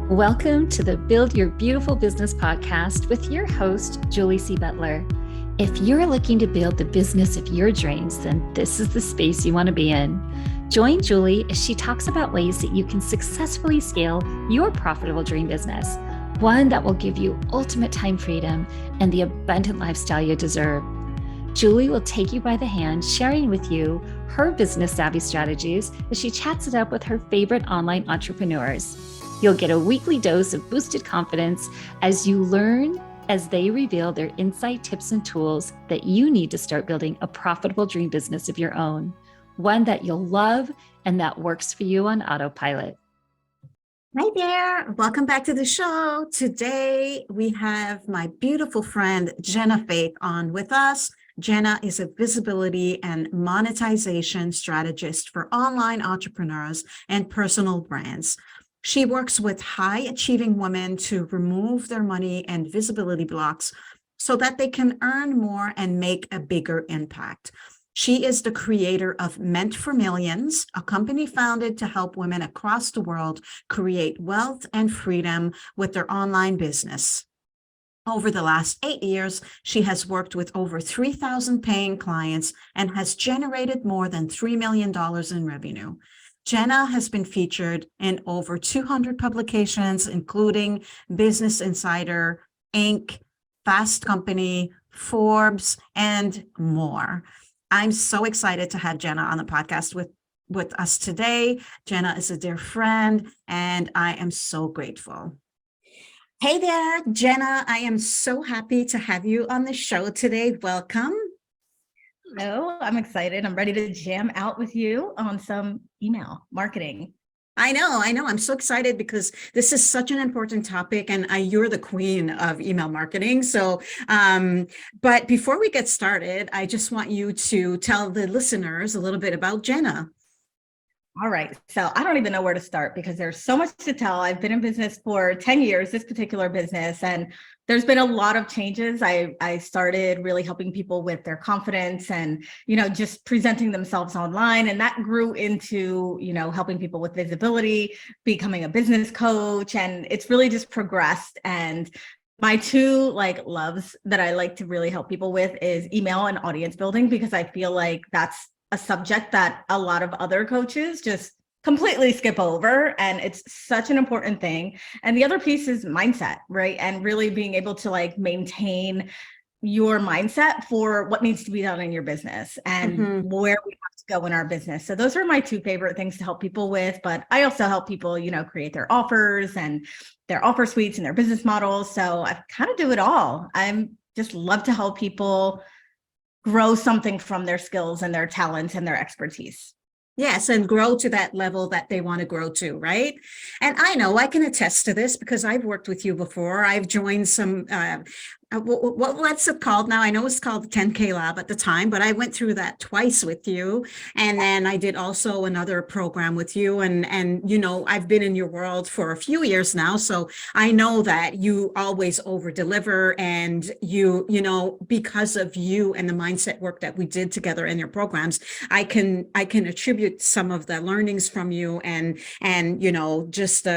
Welcome to the Build Your Beautiful Business podcast with your host, Julie C. Butler. If you're looking to build the business of your dreams, then this is the space you want to be in. Join Julie as she talks about ways that you can successfully scale your profitable dream business, one that will give you ultimate time freedom and the abundant lifestyle you deserve. Julie will take you by the hand, sharing with you her business savvy strategies as she chats it up with her favorite online entrepreneurs. You'll get a weekly dose of boosted confidence as you learn as they reveal their insight, tips, and tools that you need to start building a profitable dream business of your own, one that you'll love and that works for you on autopilot. Hi there. Welcome back to the show. Today, we have my beautiful friend, Jenna Faith, on with us. Jenna is a visibility and monetization strategist for online entrepreneurs and personal brands. She works with high-achieving women to remove their money and visibility blocks so that they can earn more and make a bigger impact. She is the creator of Meant for Millions, a company founded to help women across the world create wealth and freedom with their online business. Over the last 8 years, she has worked with over 3,000 paying clients and has generated more than $3 million in revenue. Jenna has been featured in over 200 publications, including Business Insider, Inc., Fast Company, Forbes, and more. I'm so excited to have Jenna on the podcast with us today. Jenna is a dear friend, and I am so grateful. Hey there, Jenna. I am so happy to have you on the show today. Welcome. Hello, I'm excited. I'm ready to jam out with you on some email marketing. I know. I'm so excited because this is such an important topic, and you're the queen of email marketing. So, but before we get started, I just want you to tell the listeners a little bit about Jenna. All right. So I don't even know where to start because there's so much to tell. I've been in business for 10 years, this particular business, and there's been a lot of changes. I started really helping people with their confidence and, just presenting themselves online. And that grew into, helping people with visibility, becoming a business coach. And it's really just progressed. And my two loves that I like to really help people with is email and audience building, because I feel like that's a subject that a lot of other coaches just completely skip over. And it's such an important thing. And the other piece is mindset, right? And really being able to maintain your mindset for what needs to be done in your business and where we have to go in our business. So those are my two favorite things to help people with. But I also help people, create their offers and their offer suites and their business models. So I kind of do it all. I'm just love to help people grow something from their skills and their talents and their expertise. Yes, and grow to that level that they want to grow to, right? And I know I can attest to this because I've worked with you before. I've joined some, what's it called now? I know it's called the 10K Lab at the time, but I went through that twice with you. And then I did also another program with you. And I've been in your world for a few years now. So I know that you always over deliver, and because of you and the mindset work that we did together in your programs, I can attribute some of the learnings from you and just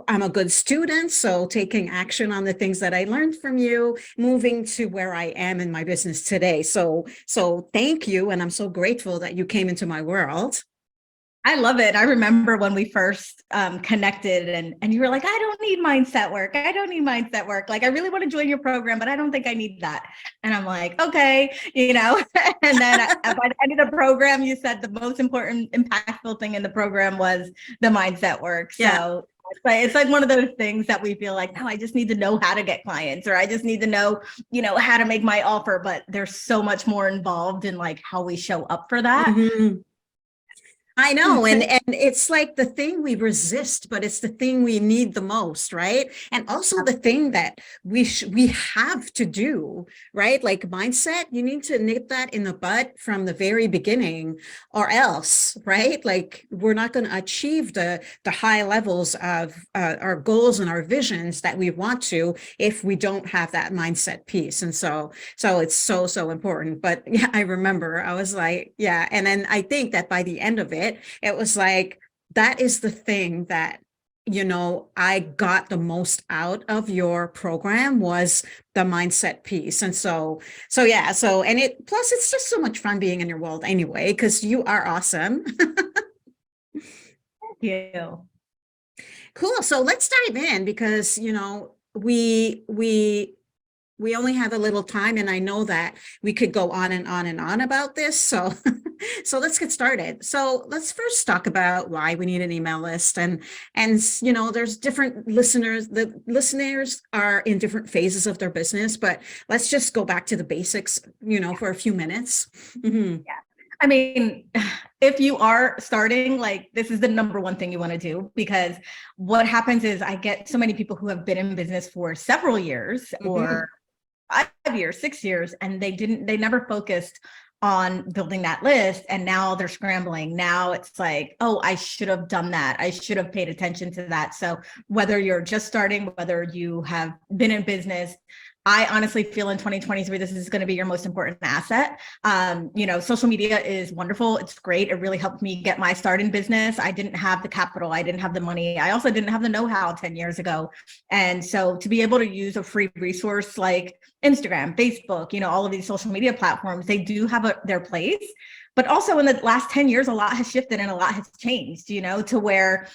I'm a good student, so taking action on the things that I learned from you, moving to where I am in my business today. So thank you, and I'm so grateful that you came into my world. I love it. I remember when we first connected and you were like, I don't need mindset work. I don't need mindset work. I really want to join your program, but I don't think I need that. And I'm like, okay, and then by the end of the program, you said the most important, impactful thing in the program was the mindset work. So it's like one of those things that we feel like, no, I just need to know how to get clients, or I just need to know, how to make my offer. But there's so much more involved in how we show up for that. Mm-hmm. I know. And it's like the thing we resist, but it's the thing we need the most, right? And also the thing that we have to do, right? Like mindset, you need to nip that in the bud from the very beginning, or else, right? Like we're not going to achieve the high levels of our goals and our visions that we want to if we don't have that mindset piece. And so it's so important. But yeah, I remember I was like, yeah. And then I think that by the end of it was like, that is the thing that I got the most out of your program was the mindset piece. And yeah, and plus it's just so much fun being in your world anyway, because you are awesome. Thank you. Cool. So let's dive in because, we only have a little time, and I know that we could go on and on and on about this. So, so let's get started. So let's first talk about why we need an email list, and there's different listeners. The listeners are in different phases of their business, but let's just go back to the basics, for a few minutes. Mm-hmm. Yeah. I mean, if you are starting, like, this is the number one thing you want to do, because what happens is I get so many people who have been in business for several years, mm-hmm. or 5 years, 6 years, and they never focused on building that list. And now they're scrambling. Now it's like, oh, I should have done that. I should have paid attention to that. So whether you're just starting, whether you have been in business, I honestly feel in 2023, this is going to be your most important asset. Social media is wonderful. It's great. It really helped me get my start in business. I didn't have the capital. I didn't have the money. I also didn't have the know-how 10 years ago. And so to be able to use a free resource like Instagram, Facebook, all of these social media platforms, they do have their place. But also in the last 10 years, a lot has shifted and a lot has changed, to where,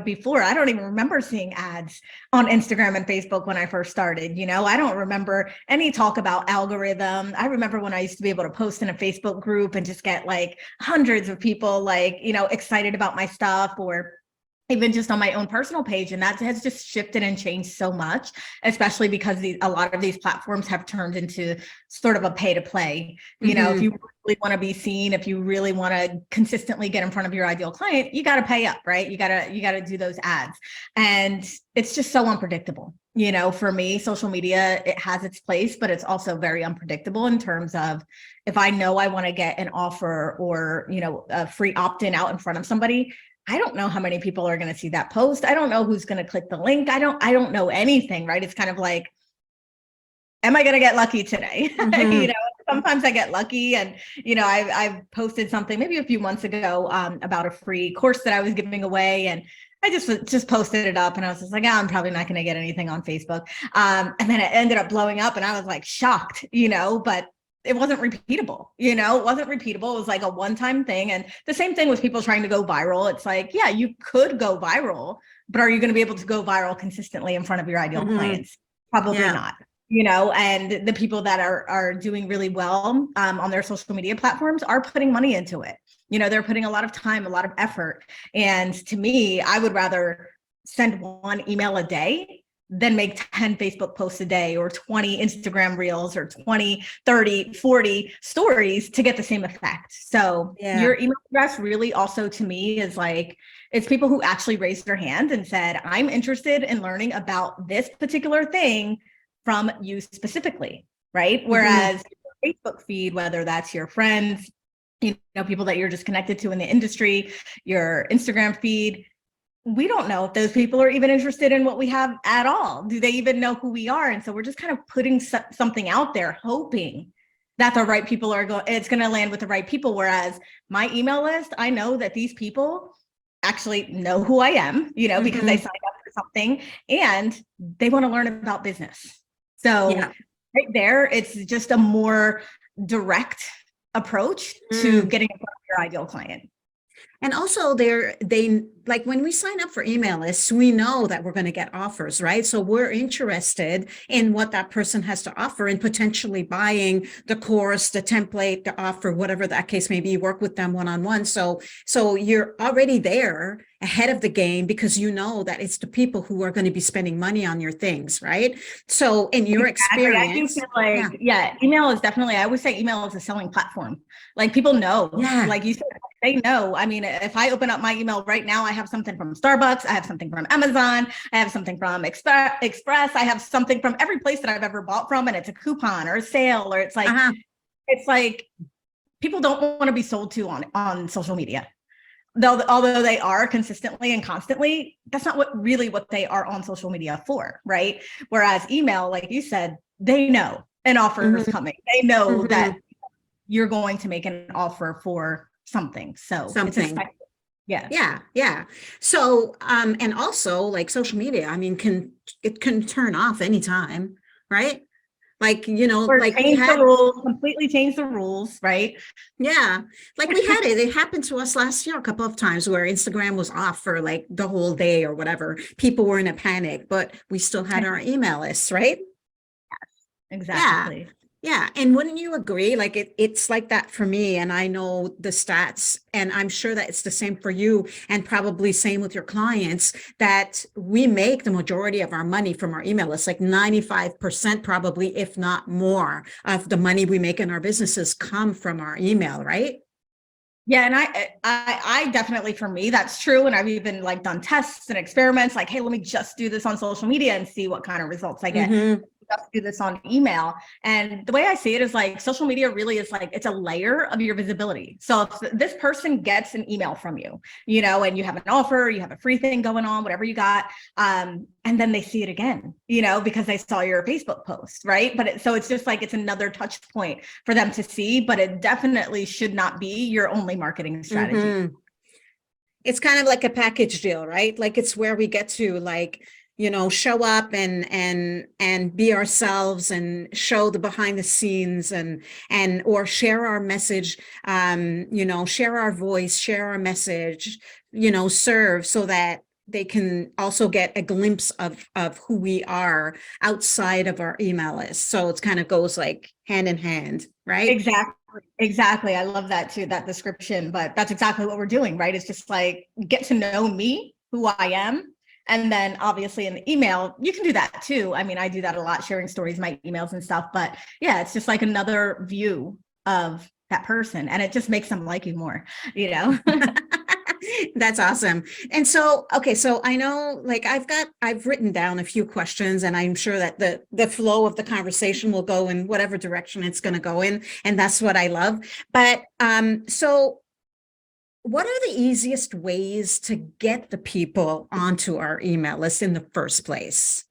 before I don't even remember seeing ads on Instagram and Facebook when I first started. I don't remember any talk about algorithm. I remember when I used to be able to post in a Facebook group and just get like hundreds of people excited about my stuff, or even just on my own personal page. And that has just shifted and changed so much, especially because a lot of these platforms have turned into sort of a pay to play. Mm-hmm. If you really want to be seen, if you really want to consistently get in front of your ideal client, you got to pay up, right? You got to do those ads. And it's just so unpredictable. For me, social media, it has its place, but it's also very unpredictable in terms of, if I know I want to get an offer or, a free opt-in out in front of somebody, I don't know how many people are going to see that post. I don't know who's going to click the link. I don't know anything, right? It's kind of like, am I going to get lucky today? Mm-hmm. Sometimes I get lucky. And, I've posted something maybe a few months ago about a free course that I was giving away. And I just posted it up, and I was just like, I'm probably not going to get anything on Facebook. And then it ended up blowing up, and I was like shocked, but it wasn't repeatable, it wasn't repeatable. It was like a one-time thing. And the same thing with people trying to go viral. It's like, yeah, you could go viral, but are you going to be able to go viral consistently in front of your ideal mm-hmm. clients? Probably not, and the people that are doing really well on their social media platforms are putting money into it. They're putting a lot of time, a lot of effort. And to me, I would rather send one email a day then make 10 Facebook posts a day, or 20 Instagram reels, or 20, 30, 40 stories to get the same effect. So your email address really also, to me, is like, it's people who actually raised their hand and said, I'm interested in learning about this particular thing from you specifically, right? Mm-hmm. Whereas your Facebook feed, whether that's your friends, people that you're just connected to in the industry, your Instagram feed, we don't know if those people are even interested in what we have at all. Do they even know who we are? And so we're just kind of putting something out there, hoping that the right people it's going to land with the right people. Whereas my email list, I know that these people actually know who I am, mm-hmm. because they signed up for something and they want to learn about business. So right there, it's just a more direct approach to getting in front of your ideal client. And also they like, when we sign up for email lists, we know that we're going to get offers, right? So we're interested in what that person has to offer and potentially buying the course, the template, the offer, whatever that case may be. You work with them one-on-one. So you're already there ahead of the game, because you know that it's the people who are going to be spending money on your things, right? So in your experience, I feel like, email is definitely, I always say email is a selling platform. Like, people know, like you said, they know. I mean, if I open up my email right now, I have something from Starbucks, I have something from Amazon, I have something from Express, I have something from every place that I've ever bought from, and it's a coupon or a sale, or it's like, it's like, people don't want to be sold to on social media. Although they are consistently and constantly, that's not what they are on social media for, right? Whereas email, like you said, they know an offer is coming. They know that you're going to make an offer for something. So it's expected. Yeah. So, and also like social media, I mean, it can turn off anytime, right? Like, Or like we change the had, rules, completely change the rules, right? yeah, like we had it. It happened to us last year a couple of times where Instagram was off for like the whole day or whatever. People were in a panic, but we still had our email lists, right? Yeah. Exactly. Yeah. And wouldn't you agree? Like it's like that for me. And I know the stats, and I'm sure that it's the same for you and probably same with your clients, that we make the majority of our money from our email list, like 95% probably, if not more, of the money we make in our businesses come from our email, right? Yeah, and I definitely, for me, that's true. And I've even like done tests and experiments, like, hey, let me just do this on social media and see what kind of results I get. Mm-hmm. Just do this on email. And the way I see it is like social media really is like it's a layer of your visibility. So if this person gets an email from you, and you have an offer, you have a free thing going on, whatever you got, and then they see it again, because they saw your Facebook post, right? But so it's just like it's another touch point for them to see, but it definitely should not be your only marketing strategy. Mm-hmm. It's kind of like a package deal, right? Like it's where we get to like, show up and be ourselves and show the behind the scenes and or share our message, share our voice, share our message, serve so that they can also get a glimpse of who we are outside of our email list. So it kind of goes like hand in hand, right? Exactly. I love that too, that description, but that's exactly what we're doing, right? It's just like get to know me, who I am. And then obviously in the email, you can do that too. I mean, I do that a lot, sharing stories, my emails and stuff, but yeah, it's just like another view of that person. And it just makes them like you more, That's awesome. And so, okay, so I know like I've written down a few questions, and I'm sure that the flow of the conversation will go in whatever direction it's going to go in. And that's what I love. But so what are the easiest ways to get the people onto our email list in the first place?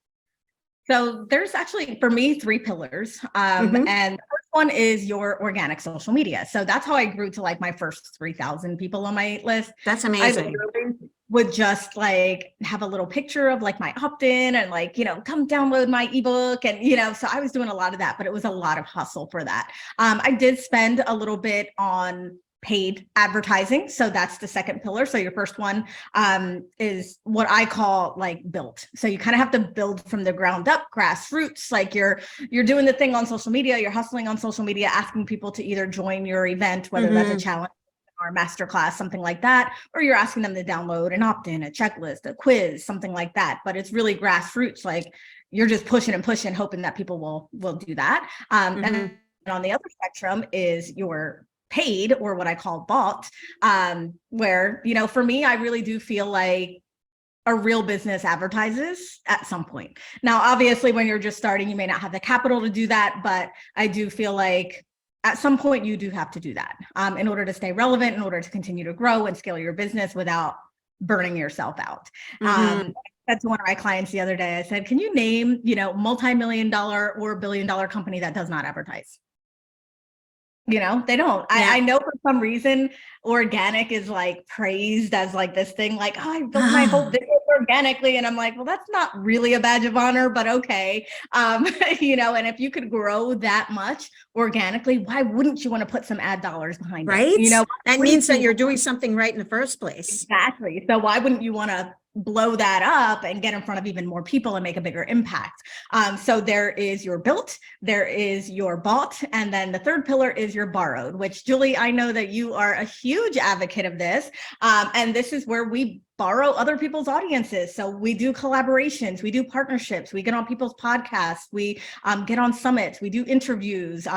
So there's actually, for me, 3 pillars. Mhm. And the first one is your organic social media. So that's how I grew to like my first 3,000 people on my list. That's I amazing. literally would just like have a little picture of like my opt-in and like, come download my ebook. And, so I was doing a lot of that, but it was a lot of hustle for that. I did spend a little bit on paid advertising. So that's the second pillar. So your first one is what I call like built. So you kind of have to build from the ground up, grassroots. Like you're doing the thing on social media, you're hustling on social media, asking people to either join your event, whether that's a challenge or a masterclass, something like that, or you're asking them to download an opt-in, a checklist, a quiz, something like that. But it's really grassroots. Like you're just pushing and pushing, hoping that people will do that. And on the other spectrum is your paid, or what I call bought, where, for me, I really do feel like a real business advertises at some point. Now, obviously, when you're just starting, you may not have the capital to do that, but I do feel like at some point you do have to do that in order to stay relevant, in order to continue to grow and scale your business without burning yourself out. That's one of my clients the other day. I said, can you name, multi-million-dollar or billion-dollar company that does not advertise? They don't. Yeah. I know for some reason organic is like praised as like this thing, like, oh, I built my whole business organically. And I'm like, well, that's not really a badge of honor, but okay. And if you could grow that much organically, why wouldn't you want to put some ad dollars behind Right? it? That means that you're doing something right in the first place. Exactly. So why wouldn't you want to blow that up and get in front of even more people and make a bigger impact? So there is your built, there is your bought, and then the third pillar is your borrowed, which Julie, I know that you are a huge advocate of this. And this is where we borrow other people's audiences. So we do collaborations, we do partnerships, we get on people's podcasts, we get on summits, we do interviews,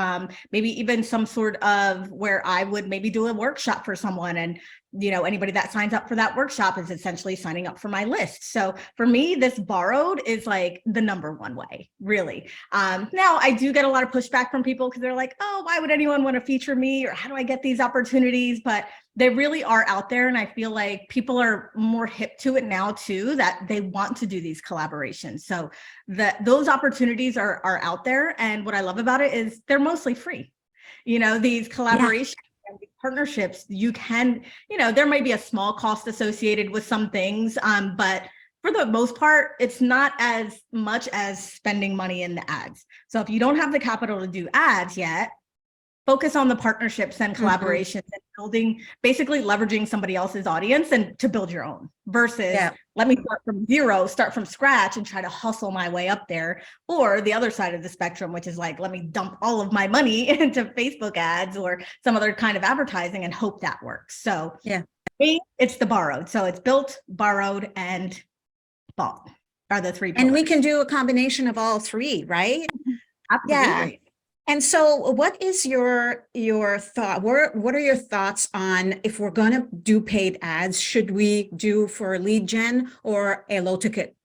maybe even some sort of where I would maybe do a workshop for someone, and anybody that signs up for that workshop is essentially signing up for my list. So for me, this borrowed is like the number one way, really. Now I do get a lot of pushback from people because they're like, oh, why would anyone want to feature me? Or how do I get these opportunities? But they really are out there. And I feel like people are more hip to it now too, that they want to do these collaborations. So those opportunities are out there. And what I love about it is they're mostly free. These collaborations And with partnerships, you can, there might be a small cost associated with some things, but for the most part, it's not as much as spending money in the ads. So if you don't have the capital to do ads yet, focus on the partnerships and collaborations and building, basically leveraging somebody else's audience and to build your own versus let me start from zero, start from scratch and try to hustle my way up there. Or the other side of the spectrum, which is like, let me dump all of my money into Facebook ads or some other kind of advertising and hope that works. So it's the borrowed. So it's built, borrowed, and bought are the three pillars. And we can do a combination of all three, right? Absolutely. Yeah. And so what is your thought? What are your thoughts on if we're going to do paid ads, should we do for lead gen or a low ticket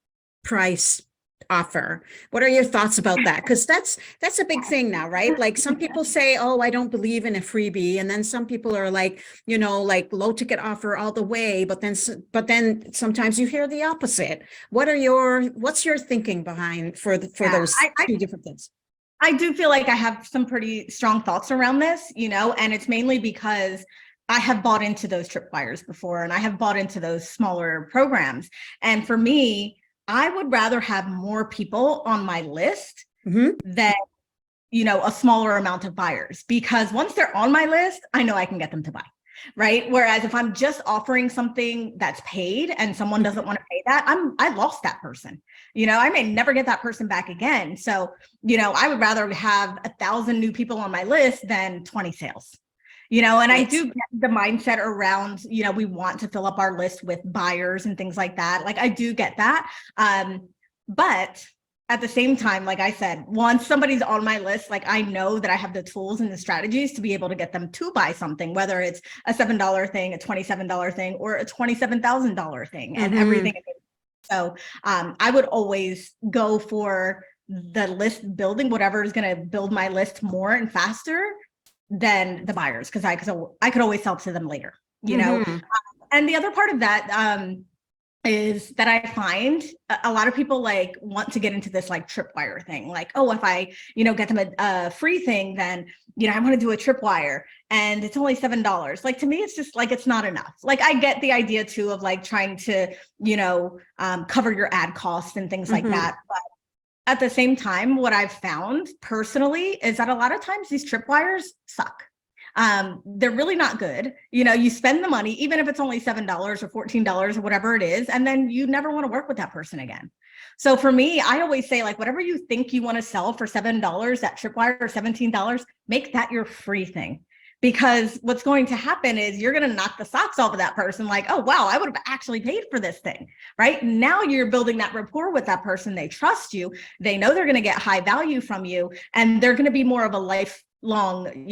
price offer? What are your thoughts about that? Because that's a big thing now, right? Like some people say, oh, I don't believe in a freebie. And then some people are like, like low ticket offer all the way. But then sometimes you hear the opposite. What's your thinking behind for those two different things? I do feel like I have some pretty strong thoughts around this, and it's mainly because I have bought into those tripwires before and I have bought into those smaller programs. And for me, I would rather have more people on my list than, a smaller amount of buyers, because once they're on my list, I know I can get them to buy. Right. Whereas if I'm just offering something that's paid and someone doesn't want to pay that, I lost that person. I may never get that person back again. So, I would rather have 1,000 new people on my list than 20 sales. And I do get the mindset around, we want to fill up our list with buyers and things like that. Like I do get that. But at the same time, like I said, once somebody's on my list, like I know that I have the tools and the strategies to be able to get them to buy something, whether it's a $7 thing, a $27 thing, or a $27,000 thing and everything. So I would always go for the list building, whatever is going to build my list more and faster than the buyers, because I could always sell to them later, And the other part of that is that I find a lot of people like want to get into this like tripwire thing. Like, oh, if I, get them a free thing, then, I want to do a tripwire and it's only $7. Like, to me, it's just like, it's not enough. Like, I get the idea too, of like trying to, cover your ad costs and things like that. But at the same time, what I've found personally is that a lot of times these tripwires suck. They're really not good. You spend the money, even if it's only $7 or $14 or whatever it is, and then you never want to work with that person again. So for me, I always say, like, whatever you think you want to sell for $7, that tripwire, or $17, make that your free thing. Because what's going to happen is you're going to knock the socks off of that person. Like, oh, wow, I would have actually paid for this thing, right? Now you're building that rapport with that person. They trust you. They know they're going to get high value from you, and they're going to be more of a lifelong,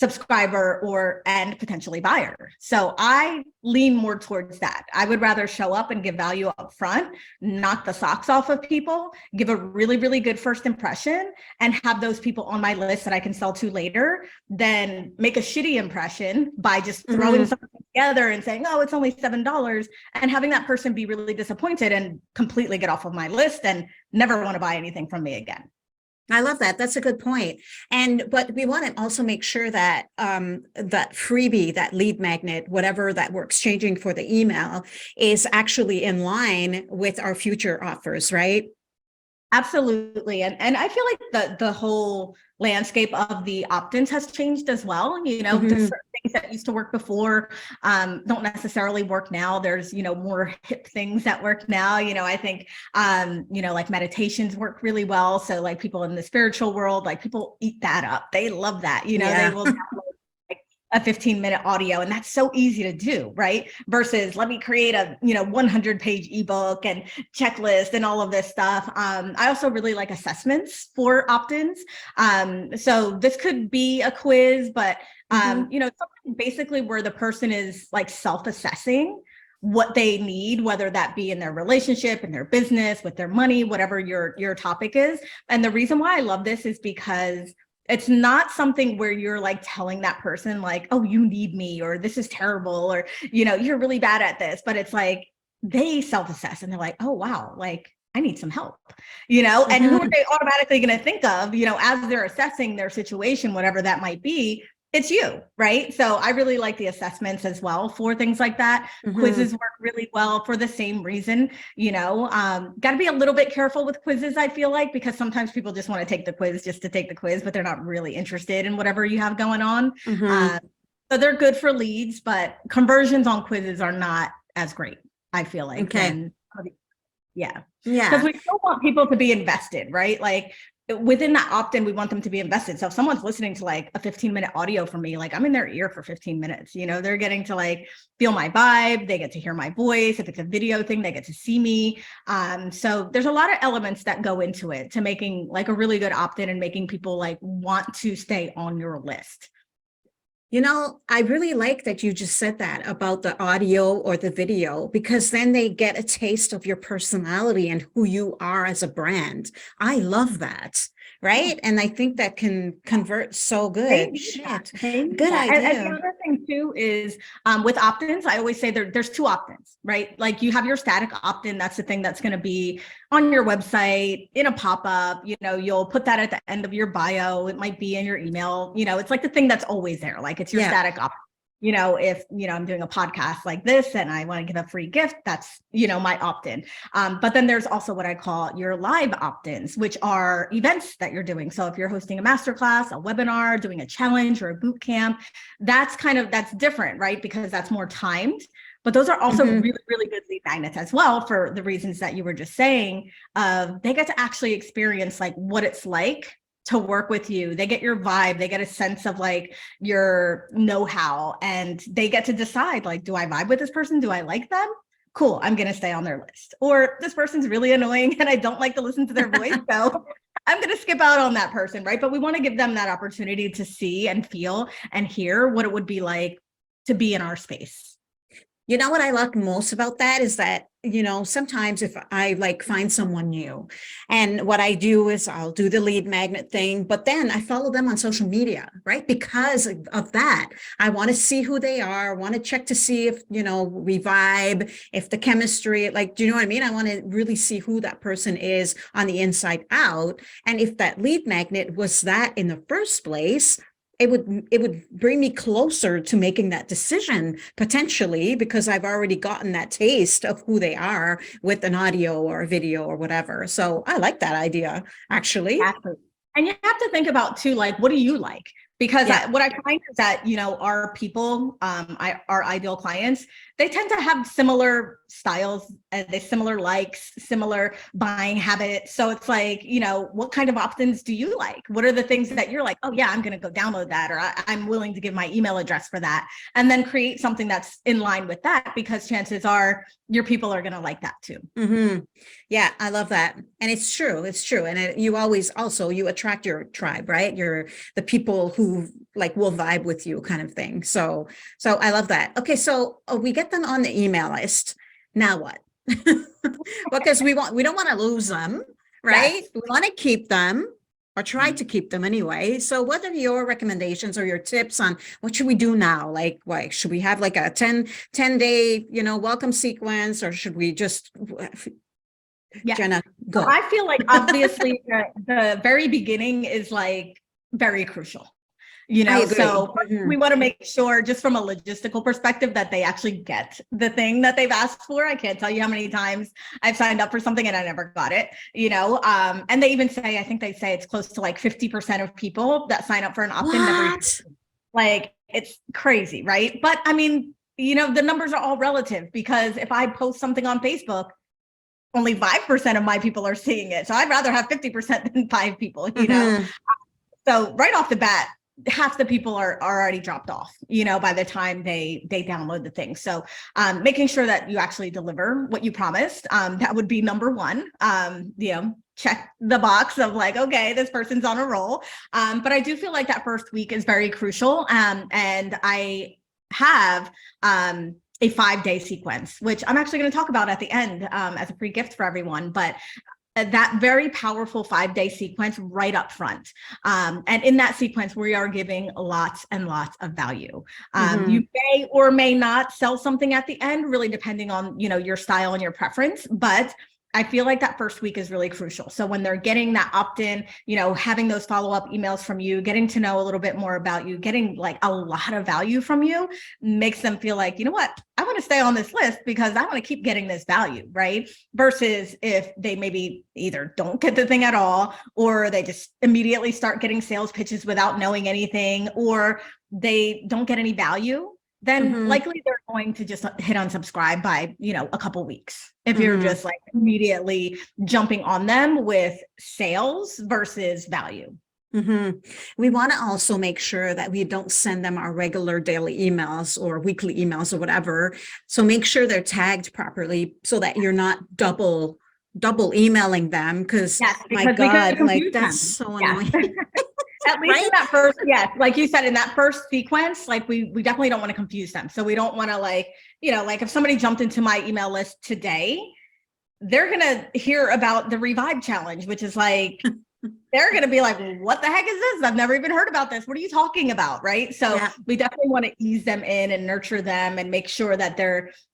subscriber and potentially buyer. So I lean more towards that. I would rather show up and give value up front, knock the socks off of people, give a really, really good first impression, and have those people on my list that I can sell to later, than make a shitty impression by just throwing something together and saying, oh, it's only $7, and having that person be really disappointed and completely get off of my list and never want to buy anything from me again. I love that. That's a good point. But we want to also make sure that that freebie, that lead magnet, whatever that we're exchanging for the email, is actually in line with our future offers, right? Absolutely. And I feel like the whole landscape of the opt-ins has changed as well. There's certain things that used to work before don't necessarily work now. There's, more hip things that work now. I think, like meditations work really well. So like people in the spiritual world, like people eat that up. They love that, they will download a 15-minute audio, and that's so easy to do, right? Versus let me create a 100-page ebook and checklist and all of this stuff. I also really like assessments for opt-ins. So this could be a quiz, but something basically where the person is like self-assessing what they need, whether that be in their relationship, in their business, with their money, whatever your topic is. And the reason why I love this is because it's not something where you're like telling that person like, oh, you need me, or this is terrible, or, you're really bad at this. But it's like they self-assess and they're like, oh, wow, like I need some help, and who are they automatically going to think of, as they're assessing their situation, whatever that might be, it's you, right? So I really like the assessments as well for things like that. Mhm. Quizzes work really well for the same reason, got to be a little bit careful with quizzes, I feel like, because sometimes people just want to take the quiz just to take the quiz, but they're not really interested in whatever you have going on. Mhm. So they're good for leads, but conversions on quizzes are not as great, I feel like, Okay. than, yeah. Yeah. Because we still want people to be invested, right? Like within that opt-in, we want them to be invested. So if someone's listening to like a 15-minute audio from me, like I'm in their ear for 15 minutes, they're getting to like feel my vibe. They get to hear my voice. If it's a video thing, they get to see me. So there's a lot of elements that go into it to making like a really good opt-in and making people like want to stay on your list. I really like that you just said that about the audio or the video, because then they get a taste of your personality and who you are as a brand. I love that. Right. And I think that can convert so good. Shit. Good idea. And the other thing too is with opt-ins, I always say there's two opt-ins, right? Like you have your static opt-in. That's the thing that's going to be on your website in a pop-up, you'll put that at the end of your bio. It might be in your email, it's like the thing that's always there. Like it's your static opt-in. If, I'm doing a podcast like this and I want to give a free gift, that's, my opt-in. But then there's also what I call your live opt-ins, which are events that you're doing. So if you're hosting a masterclass, a webinar, doing a challenge or a boot camp, that's different, right? Because that's more timed. But those are also really, really good lead magnets as well for the reasons that you were just saying. They get to actually experience like what it's like to work with you. They get your vibe. They get a sense of like your know-how, and they get to decide like, do I vibe with this person? Do I like them? Cool. I'm going to stay on their list. Or this person's really annoying and I don't like to listen to their voice. So I'm going to skip out on that person. Right. But we want to give them that opportunity to see and feel and hear what it would be like to be in our space. What I like most about that is that, sometimes if I like find someone new, and what I do is I'll do the lead magnet thing, but then I follow them on social media, right? Because of that, I want to see who they are, want to check to see if, we vibe, if the chemistry, like, do you know what I mean? I want to really see who that person is on the inside out. And if that lead magnet was that in the first place, it would bring me closer to making that decision potentially, because I've already gotten that taste of who they are with an audio or a video or whatever. So I like that idea, actually. Exactly. And you have to think about too, like, what do you like? Because what I find is that, our people, our ideal clients, they tend to have similar styles and similar likes, similar buying habits. So it's like, what kind of opt-ins do you like? What are the things that you're like, oh yeah, I'm going to go download that, or I'm willing to give my email address for that, and then create something that's in line with that, because chances are your people are going to like that too. Mm-hmm. Yeah, I love that. And it's true. It's true. And you always also, you attract your tribe, right? You're the people who like will vibe with you kind of thing. So I love that. Okay. So we get them on the email list. Now what? Because we don't want to lose them, right? Yes. We want to keep them, or try to keep them anyway. So what are your recommendations or your tips on what should we do now? Like, should we have like a 10-day, welcome sequence, or should we just, Jenna, go. I feel like obviously the very beginning is like very crucial. So we want to make sure, just from a logistical perspective, that they actually get the thing that they've asked for. I can't tell you how many times I've signed up for something and I never got it, and they even say, I think they say it's close to like 50% of people that sign up for an opt-in never, like, it's crazy, right? But I mean, the numbers are all relative, because if I post something on Facebook, only 5% of my people are seeing it. So I'd rather have 50% than 5 people, So right off the bat, half the people are already dropped off, by the time they download the thing. So making sure that you actually deliver what you promised, that would be number one. Check the box of like, okay, this person's on a roll. But I do feel like that first week is very crucial. And I have a 5-day sequence, which I'm actually going to talk about at the end as a free gift for everyone. But that very powerful 5-day sequence right up front. And in that sequence, we are giving lots and lots of value. You may or may not sell something at the end, really depending on, your style and your preference, but I feel like that first week is really crucial. So when they're getting that opt-in, having those follow-up emails from you, getting to know a little bit more about you, getting like a lot of value from you makes them feel like, you know what, I want to stay on this list because I want to keep getting this value, right? Versus if they maybe either don't get the thing at all, or they just immediately start getting sales pitches without knowing anything, or they don't get any value, then likely they're going to just hit unsubscribe by, a couple weeks. If you're just like immediately jumping on them with sales versus value. We want to also make sure that we don't send them our regular daily emails or weekly emails or whatever. So make sure they're tagged properly so that you're not double emailing them. Because my God, like that's so annoying. At least in that first, like you said, in that first sequence, like we definitely don't want to confuse them. So we don't want to like if somebody jumped into my email list today, they're going to hear about the Revive Challenge, which is like, they're going to be like, what the heck is this? I've never even heard about this. What are you talking about? Right. So we definitely want to ease them in and nurture them and make sure that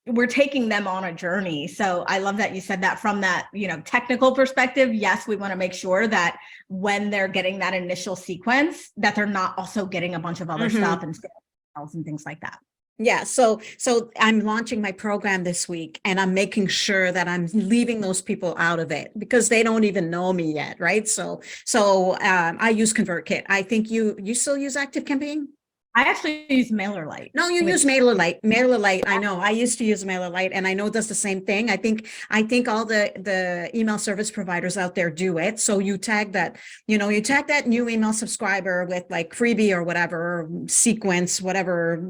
we're taking them on a journey. So I love that you said that from that, technical perspective. Yes, we want to make sure that when they're getting that initial sequence, that they're not also getting a bunch of other stuff and things like that. Yeah. So I'm launching my program this week and I'm making sure that I'm leaving those people out of it because they don't even know me yet. Right. So I use ConvertKit. I think you still use ActiveCampaign? I actually use MailerLite. No, you use MailerLite. MailerLite, I know. I used to use MailerLite, and I know it does the same thing. I think all the email service providers out there do it. So you tag that, new email subscriber with like freebie or whatever sequence, however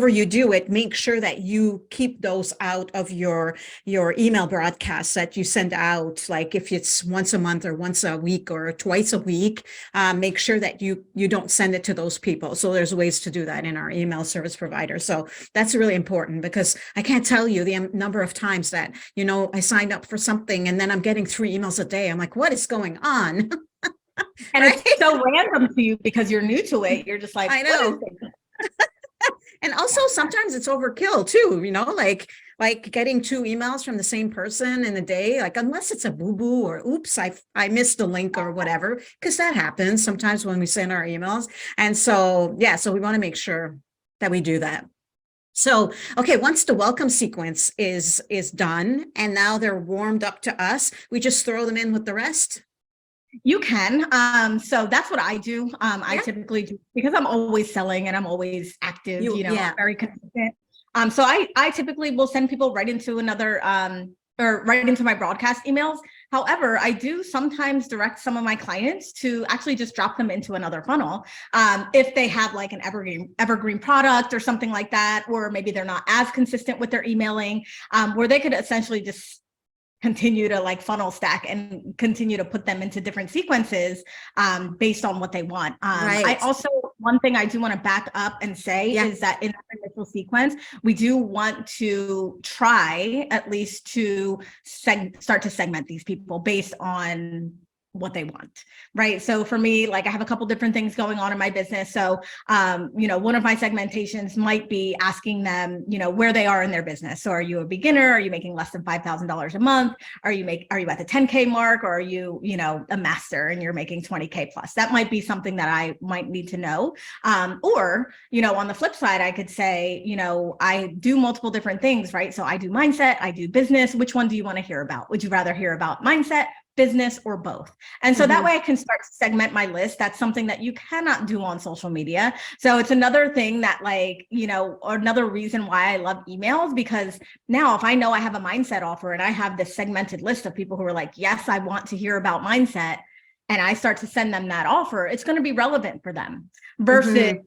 you do it. Make sure that you keep those out of your email broadcasts that you send out. Like if it's once a month or once a week or twice a week, make sure that you don't send it to those people. So there's ways to do that in our email service provider. So that's really important because I can't tell you the number of times that, I signed up for something and then I'm getting 3 emails a day. I'm like, what is going on? And it's so random to you because you're new to it. You're just like, I know. And also sometimes it's overkill too, like getting 2 emails from the same person in a day, like unless it's a boo-boo or oops, I missed a link or whatever, because that happens sometimes when we send our emails. And so, so we want to make sure that we do that. So, okay, once the welcome sequence is done and now they're warmed up to us, we just throw them in with the rest. You can. So that's what I do. I typically do because I'm always selling and I'm always active, very consistent. So I typically will send people right into another, or right into my broadcast emails. However, I do sometimes direct some of my clients to actually just drop them into another funnel. If they have like an evergreen product or something like that, or maybe they're not as consistent with their emailing, where they could essentially just continue to like funnel stack and continue to put them into different sequences based on what they want. I also, one thing I do want to back up and say is that in that initial sequence, we do want to try at least to start to segment these people based on what they want, right? So for me, like I have a couple different things going on in my business. So, one of my segmentations might be asking them, where they are in their business. So are you a beginner? Are you making less than $5,000 a month? Are you at the 10K mark? Or are you, a master and you're making 20K plus? That might be something that I might need to know. Or, on the flip side, I could say, I do multiple different things, right? So I do mindset, I do business. Which one do you want to hear about? Would you rather hear about mindset, business, or both? And so that way I can start to segment my list. That's something that you cannot do on social media. So it's another thing that or another reason why I love emails, because now if I know I have a mindset offer and I have this segmented list of people who are like, yes, I want to hear about mindset, and I start to send them that offer, it's going to be relevant for them versus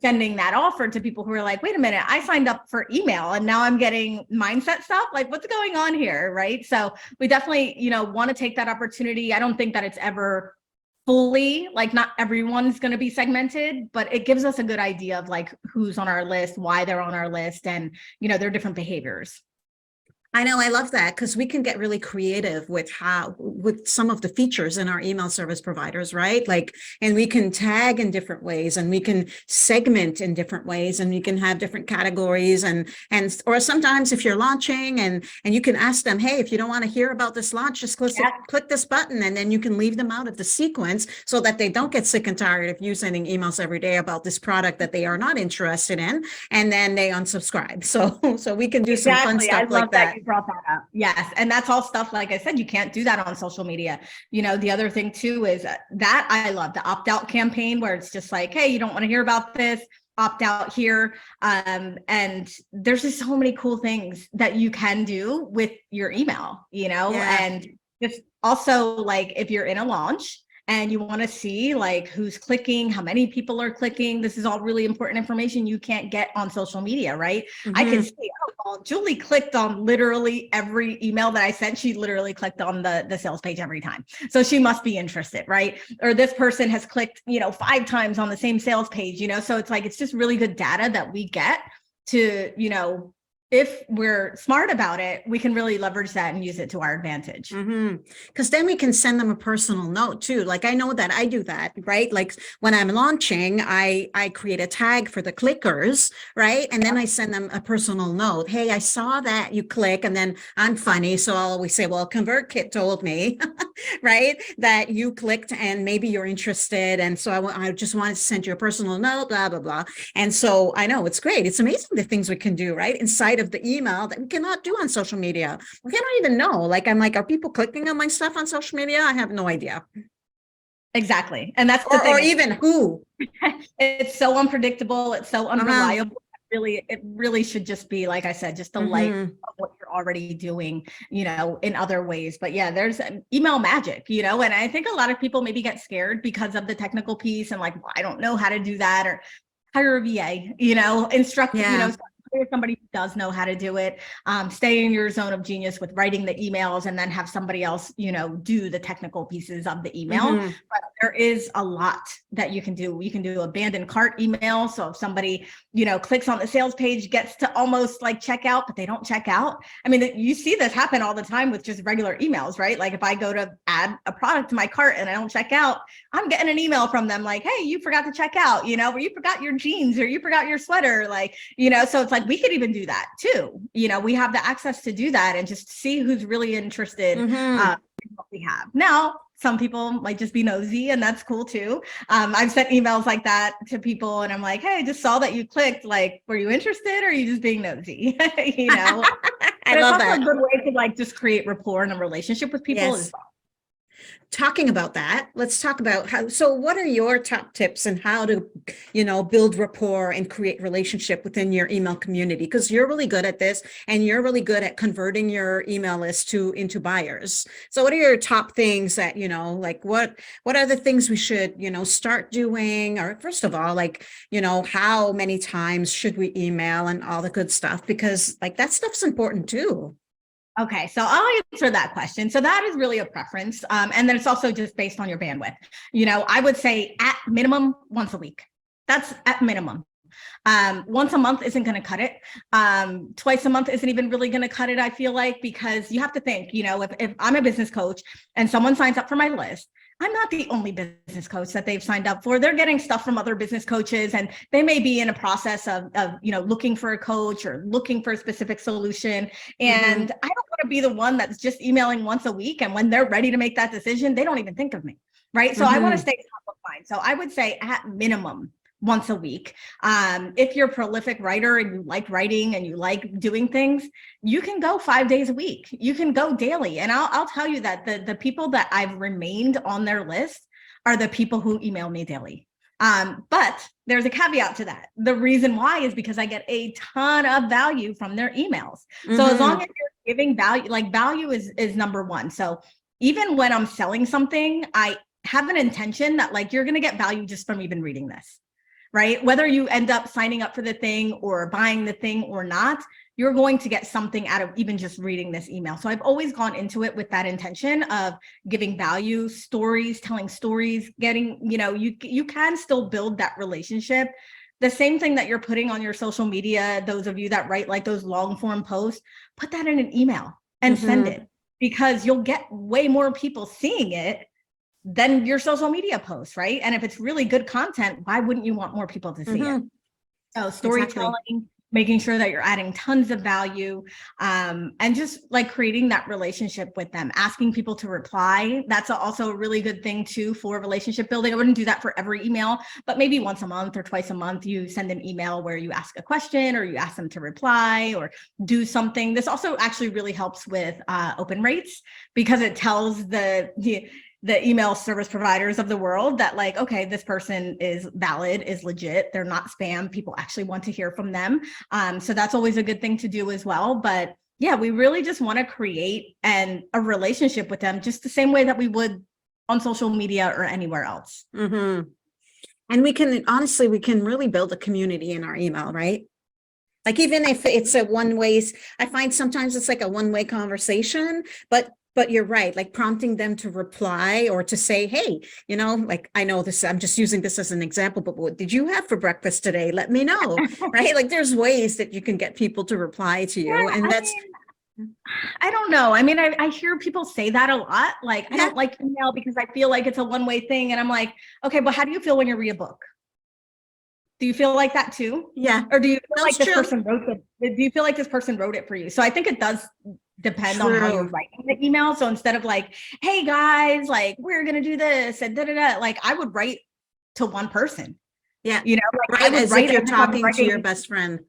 sending that offer to people who are like, wait a minute, I signed up for email and now I'm getting mindset stuff. Like, what's going on here? Right. So we definitely, want to take that opportunity. I don't think that it's ever fully, like, not everyone's going to be segmented, but it gives us a good idea of like who's on our list, why they're on our list, and, their different behaviors. I know, I love that because we can get really creative with some of the features in our email service providers, right? Like, and we can tag in different ways and we can segment in different ways and we can have different categories or sometimes if you're launching and you can ask them, hey, if you don't want to hear about this launch, just click this button and then you can leave them out of the sequence so that they don't get sick and tired of you sending emails every day about this product that they are not interested in and then they unsubscribe. So we can do some fun stuff like that. You brought that up. Yes. And that's all stuff, like I said, you can't do that on social media. You know, the other thing too is that I love the opt-out campaign where it's just like, hey, you don't want to hear about this, opt out here. And there's just so many cool things that you can do with your email, you know, and just also like if you're in a launch and you want to see like who's clicking, how many people are clicking. This is all really important information you can't get on social media, right? I can see, oh, well, Julie clicked on literally every email that I sent. She literally clicked on the sales page every time. So she must be interested, right? Or this person has clicked, 5 times on the same sales page, So it's like, it's just really good data that we get to, if we're smart about it, we can really leverage that and use it to our advantage. Because then we can send them a personal note too. Like I know that I do that, right? Like when I'm launching, I create a tag for the clickers, right? And then I send them a personal note. Hey, I saw that you click, and then I'm funny. So I'll always say, well, ConvertKit told me, right, that you clicked and maybe you're interested. And so I just wanted to send you a personal note, blah, blah, blah. And so I know it's great. It's amazing the things we can do, right? Inside of the email that we cannot do on social media. We cannot even know. Like, I'm like, are people clicking on my stuff on social media? I have no idea. Exactly. And that's the thing. Or even who. It's so unpredictable. It's so unreliable. It really should just be, like I said, just a light of what you're already doing, in other ways. But yeah, there's email magic, and I think a lot of people maybe get scared because of the technical piece and like, well, I don't know how to do that, or hire a VA, instruct, somebody who does know how to do it. Stay in your zone of genius with writing the emails and then have somebody else, do the technical pieces of the email. But there is a lot that you can do. You can do abandoned cart email. So if somebody, clicks on the sales page, gets to almost like check out, but they don't check out. I mean, you see this happen all the time with just regular emails, right? Like if I go to add a product to my cart and I don't check out, I'm getting an email from them like, hey, you forgot to check out, or you forgot your jeans, or you forgot your sweater, like, so it's like, we could even do that too. We have the access to do that and just see who's really interested in what we have. Now, some people might just be nosy, and that's cool too. I've sent emails like that to people and I'm like, hey, I just saw that you clicked, like, were you interested or are you just being nosy? I love that. A good way to like just create rapport and a relationship with people is talking about that, let's talk about what are your top tips and how to, build rapport and create relationship within your email community? Because you're really good at this and you're really good at converting your email list into buyers. So what are your top things that, like what are the things we should, start doing? Or first of all, like, how many times should we email and all the good stuff? Because like that stuff's important too. Okay, so I'll answer that question. So that is really a preference. And then it's also just based on your bandwidth. I would say at minimum once a week. That's at minimum. Once a month isn't going to cut it. Twice a month isn't even really going to cut it, I feel like, because you have to think, if I'm a business coach and someone signs up for my list, I'm not the only business coach that they've signed up for. They're getting stuff from other business coaches, and they may be in a process of looking for a coach or looking for a specific solution. And I don't want to be the one that's just emailing once a week. And when they're ready to make that decision, they don't even think of me. Right. So I want to stay top of mind. So I would say at minimum once a week. If you're a prolific writer and you like writing and you like doing things, you can go 5 days a week. You can go daily. And I'll tell you that the people that I've remained on their list are the people who email me daily. But there's a caveat to that. The reason why is because I get a ton of value from their emails. So as long as you're giving value, like value is number one. So even when I'm selling something, I have an intention that like, you're going to get value just from even reading this. Right? Whether you end up signing up for the thing or buying the thing or not, you're going to get something out of even just reading this email. So I've always gone into it with that intention of giving value, stories, telling stories, getting, you can still build that relationship the same thing that you're putting on your social media, those of you that write like those long form posts, put that in an email and send it, because you'll get way more people seeing it than your social media posts, right? And if it's really good content, why wouldn't you want more people to see it? So storytelling, making sure that you're adding tons of value, and just like creating that relationship with them, asking people to reply. That's also a really good thing too for relationship building. I wouldn't do that for every email, but maybe once a month or twice a month, you send an email where you ask a question or you ask them to reply or do something. This also actually really helps with open rates, because it tells the email service providers of the world that like, okay, this person is valid, is legit, they're not spam, people actually want to hear from them. So that's always a good thing to do as well. But yeah, we really just want to create a relationship with them just the same way that we would on social media or anywhere else. And we can really build a community in our email, right? Like even if it's a one-way, I find sometimes it's like a one-way conversation, but you're right, like prompting them to reply or to say, hey, like, I know this, I'm just using this as an example, but what did you have for breakfast today? Let me know, right? Like there's ways that you can get people to reply to you. Yeah, and that's, I don't know. I mean, I hear people say that a lot. Like, I don't like email because I feel like it's a one-way thing. And I'm like, okay, but how do you feel when you read a book? Do you feel like that too? Yeah. Or do you feel like this person wrote it? Do you feel like this person wrote it for you? So I think it does depend on how you're writing the email. So instead of like, hey guys, like we're going to do this and like I would write to one person. Yeah. Like I would write, you're talking to your best friend.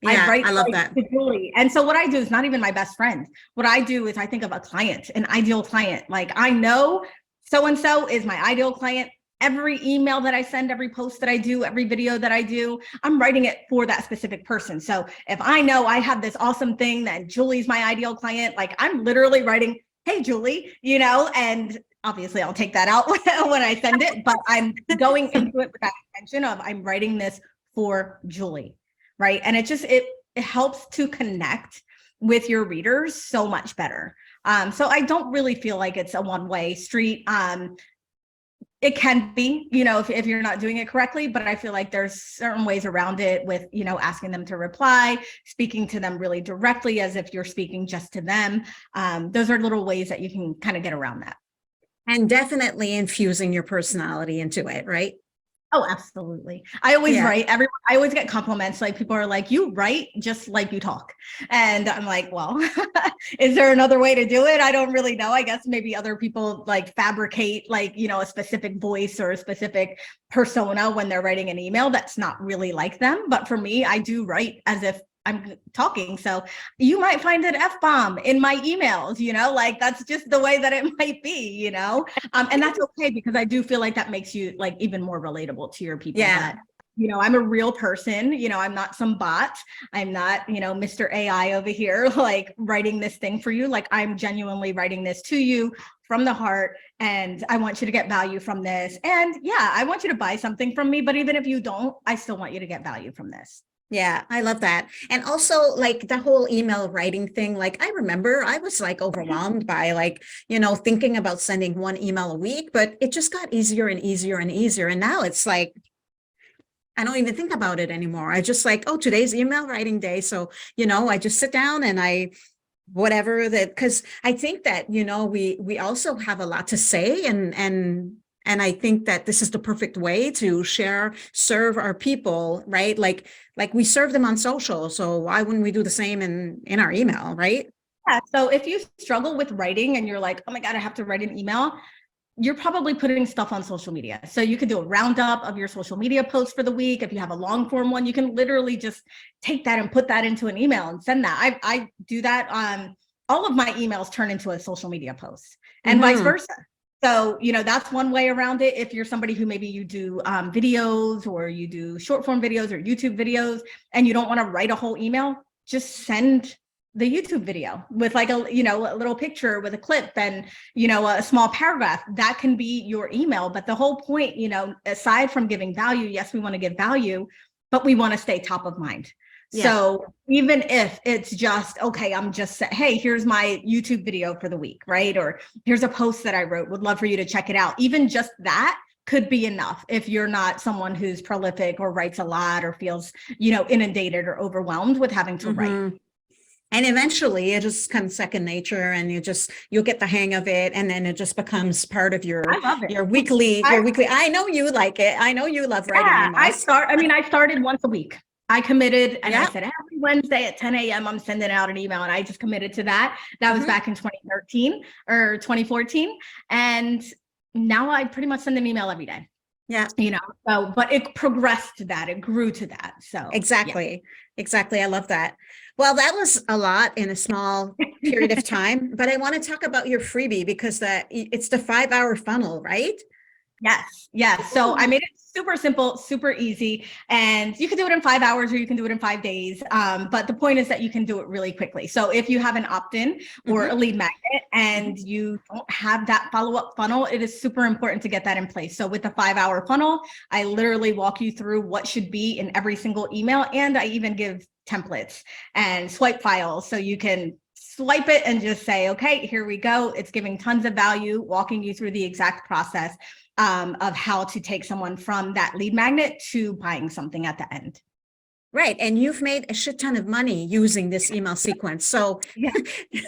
Yeah, I love that. To Julie. And so what I do is not even my best friend. What I do is I think of a client, an ideal client. Like I know so-and-so is my ideal client. Every email that I send, every post that I do, every video that I do, I'm writing it for that specific person. So if I know I have this awesome thing that Julie's my ideal client, like I'm literally writing, hey, Julie, and obviously I'll take that out when I send it, but I'm going into it with that intention of I'm writing this for Julie, right? And it helps to connect with your readers so much better. So I don't really feel like it's a one-way street. It can be, if you're not doing it correctly, but I feel like there's certain ways around it with, asking them to reply, speaking to them really directly as if you're speaking just to them. Those are little ways that you can kind of get around that. And definitely infusing your personality into it, right? Oh, absolutely. I always write. I always get compliments. Like people are like, you write just like you talk. And I'm like, well, is there another way to do it? I don't really know. I guess maybe other people like fabricate like, a specific voice or a specific persona when they're writing an email that's not really like them. But for me, I do write as if I'm talking. So you might find an F-bomb in my emails, like that's just the way that it might be, and that's okay, because I do feel like that makes you like even more relatable to your people. Yeah. That, I'm a real person, I'm not some bot. I'm not, Mr. AI over here, like writing this thing for you. Like I'm genuinely writing this to you from the heart. And I want you to get value from this. And yeah, I want you to buy something from me, but even if you don't, I still want you to get value from this. Yeah, I love that. And also like the whole email writing thing, like I remember I was like overwhelmed by like, thinking about sending one email a week, but it just got easier and easier and easier. And now it's like, I don't even think about it anymore. I just like, oh, today's email writing day. So, I just sit down and whatever that, because I think that, we also have a lot to say and I think that this is the perfect way to serve our people, right? Like we serve them on social. So why wouldn't we do the same in our email, right? Yeah. So if you struggle with writing and you're like, oh my God, I have to write an email, you're probably putting stuff on social media. So you could do a roundup of your social media posts for the week. If you have a long form one, you can literally just take that and put that into an email and send that. I do that. All of my emails turn into a social media post and vice versa. So, that's one way around it. If you're somebody who maybe you do videos or you do short form videos or YouTube videos and you don't want to write a whole email, just send the YouTube video with like a little picture with a clip and, a small paragraph. That can be your email. But the whole point, aside from giving value, yes, we want to give value, but we want to stay top of mind. Yeah. So even if it's just, okay, hey, here's my YouTube video for the week, right? Or here's a post that I wrote, would love for you to check it out. Even just that could be enough if you're not someone who's prolific or writes a lot or feels, inundated or overwhelmed with having to write. And eventually it just comes second nature, and you'll get the hang of it. And then it just becomes part of your weekly. I know you like it. I know you love writing. Yeah, I started once a week. I committed, and I said every Wednesday at 10 a.m. I'm sending out an email, and I just committed to that. That was back in 2013 or 2014. And now I pretty much send an email every day. Yeah. But it progressed to that. It grew to that. So exactly. I love that. Well, that was a lot in a small period of time, but I want to talk about your freebie, because it's the 5-hour funnel, right? Yes. So I made it super simple, super easy, and you can do it in 5 hours or you can do it in 5 days. But the point is that you can do it really quickly. So if you have an opt-in or a lead magnet and you don't have that follow-up funnel, it is super important to get that in place. So with the 5-hour funnel, I literally walk you through what should be in every single email. And I even give templates and swipe files, so you can swipe it and just say, okay, here we go. It's giving tons of value, walking you through the exact process of how to take someone from that lead magnet to buying something at the end. Right. And you've made a shit ton of money using this email sequence. So,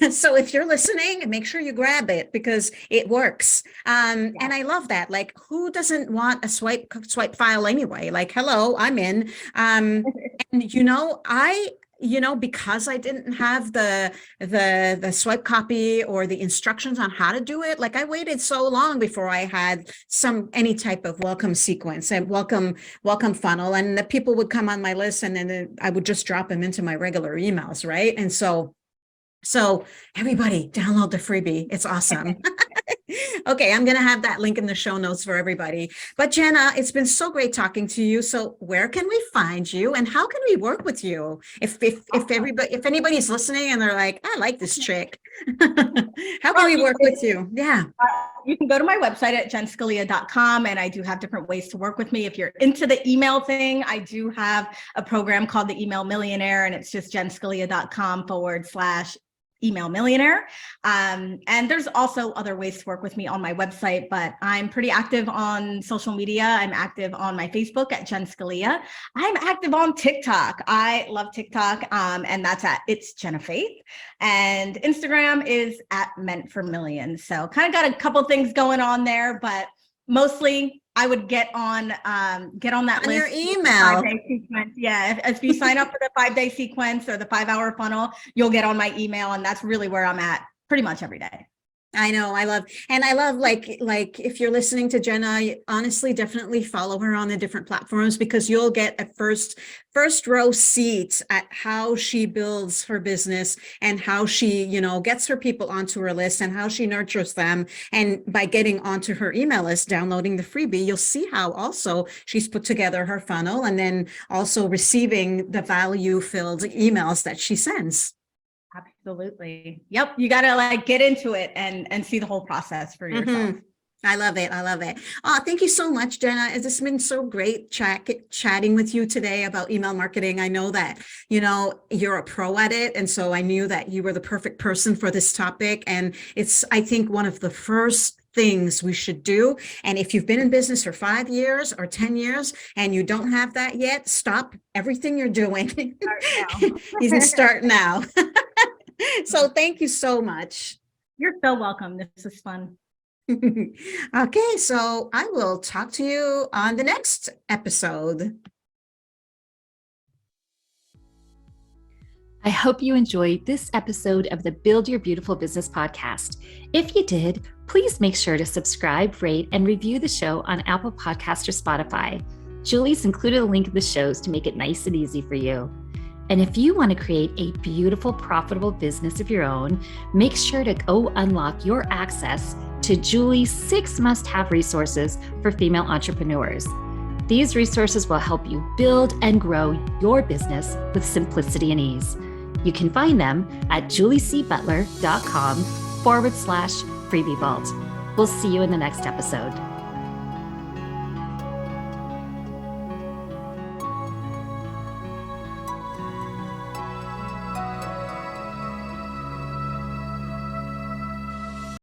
so if you're listening, make sure you grab it, because it works. And I love that. Like, who doesn't want a swipe file anyway? Like, hello, I'm in. And because I didn't have the swipe copy or the instructions on how to do it, like I waited so long before I had any type of welcome sequence and welcome funnel, and the people would come on my list, and then I would just drop them into my regular emails, right? And so everybody download the freebie. It's awesome. Okay, I'm going to have that link in the show notes for everybody. But Jenna, it's been so great talking to you. So where can we find you, and how can we work with you? If anybody's listening and they're like, I like this chick, how can we work with you? Yeah. You can go to my website at jenscalia.com, and I do have different ways to work with me. If you're into the email thing, I do have a program called the Email Millionaire, and it's just jenscalia.com/email millionaire. And there's also other ways to work with me on my website, but I'm pretty active on social media. I'm active on my Facebook at Jen Scalia. I'm active on TikTok. I love TikTok. And that's It's Jenna Faith. And Instagram is @Meant for Millions. So kind of got a couple things going on there, but mostly I would get on that on list. Your email. 5-day sequence. Yeah. If you sign up for the 5-day sequence or the 5-hour funnel, you'll get on my email. And that's really where I'm at pretty much every day. I know. I love like if you're listening to Jenna, honestly, definitely follow her on the different platforms, because you'll get a first row seat at how she builds her business and how she, gets her people onto her list and how she nurtures them. And by getting onto her email list, downloading the freebie, you'll see how also she's put together her funnel, and then also receiving the value filled emails that she sends. Absolutely. Yep. You got to get into it and see the whole process for yourself. I love it. Oh, thank you so much, Jenna. It's been so great chatting with you today about email marketing. I know that, you're a pro at it. And so I knew that you were the perfect person for this topic. And it's, I think, one of the first things we should do. And if you've been in business for 5 years or 10 years and you don't have that yet, stop everything you're doing. You can start now. So thank you so much. You're so welcome. This is fun. Okay, so I will talk to you on the next episode. I hope you enjoyed this episode of the Build Your Beautiful Business podcast. If you did, please make sure to subscribe, rate, and review the show on Apple Podcasts or Spotify. Julie's included a link in the shows to make it nice and easy for you. And if you want to create a beautiful, profitable business of your own, make sure to go unlock your access to Julie's 6 must-have resources for female entrepreneurs. These resources will help you build and grow your business with simplicity and ease. You can find them at juliecbutler.com/freebie vault. We'll see you in the next episode.